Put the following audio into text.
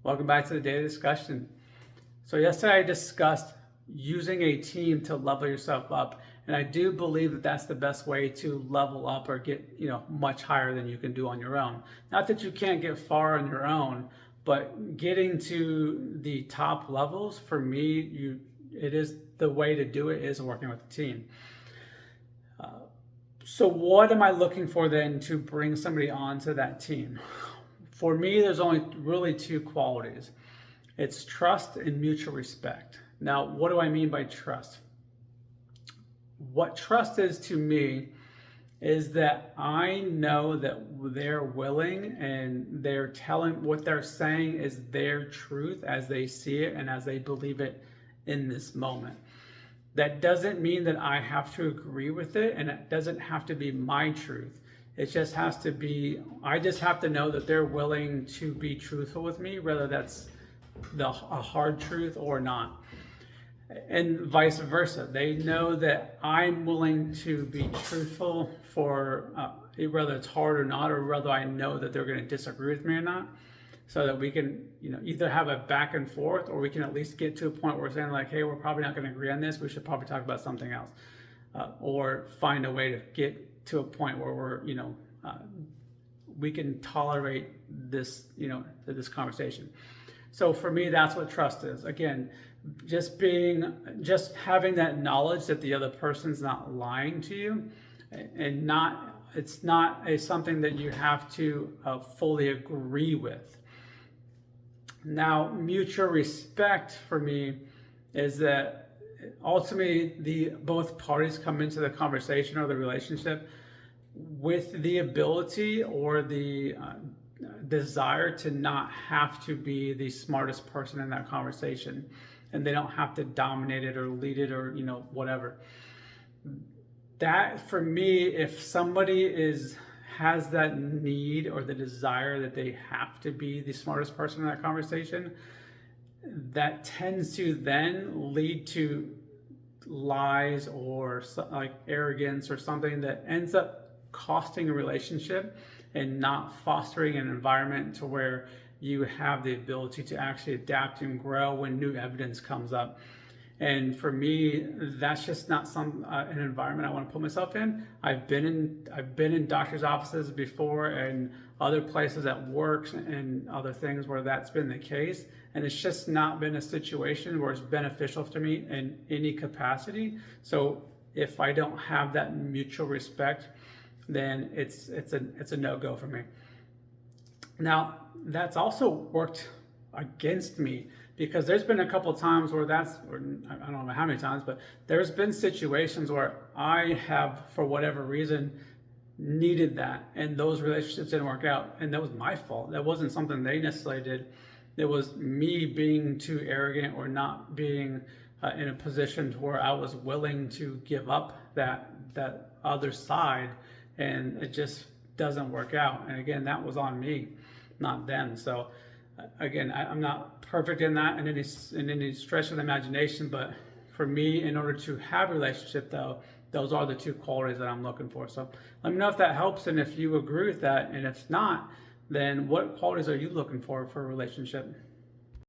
Welcome back to the daily discussion. So yesterday I discussed using a team to level yourself up, and I do believe that that's the best way to level up or get much higher than you can do on your own. Not that you can't get far on your own, but getting to the top levels for me, it is the way to do it is working with a team. So what am I looking for then to bring somebody onto that team? For me, there's only really two qualities. It's trust and mutual respect. Now, what do I mean by trust? What trust is to me is that I know that they're willing and they're telling what they're saying is their truth as they see it and as they believe it in this moment. That doesn't mean that I have to agree with it, and it doesn't have to be my truth. It just has to be, I just have to know that they're willing to be truthful with me, whether that's a hard truth or not. And vice versa. They know that I'm willing to be truthful for whether it's hard or not, or whether I know that they're going to disagree with me or not, so that we can either have a back and forth, or we can at least get to a point where we're saying like, hey, we're probably not going to agree on this. We should probably talk about something else, or find a way to get to a point where we're we can tolerate this this conversation. So for me, that's what trust is. Again, just having that knowledge that the other person's not lying to you, and it's not something that you have to fully agree with. Now, mutual respect for me is that ultimately both parties come into the conversation or the relationship with the ability or the desire to not have to be the smartest person in that conversation, and they don't have to dominate it or lead it or whatever. That for me, if somebody has that need or the desire that they have to be the smartest person in that conversation, that tends to then lead to lies or like arrogance or something that ends up costing a relationship and not fostering an environment to where you have the ability to actually adapt and grow when new evidence comes up. And for me, that's just not an environment I want to put myself in. I've been in doctors' offices before and other places at work and other things where that's been the case, and it's just not been a situation where it's beneficial to me in any capacity. So if I don't have that mutual respect, then it's a no-go for me. Now, that's also worked against me, because there's been a couple of times where I don't know how many times, but there's been situations where I have, for whatever reason, needed that, and those relationships didn't work out, and that was my fault. That wasn't something they necessarily did. It was me being too arrogant or not being in a position to where I was willing to give up that other side, and it just doesn't work out. And again, that was on me, not them. So again, I'm not perfect in that in any stretch of the imagination, but for me, in order to have a relationship, though, those are the two qualities that I'm looking for. So let me know if that helps, and if you agree with that, and if not, then what qualities are you looking for a relationship?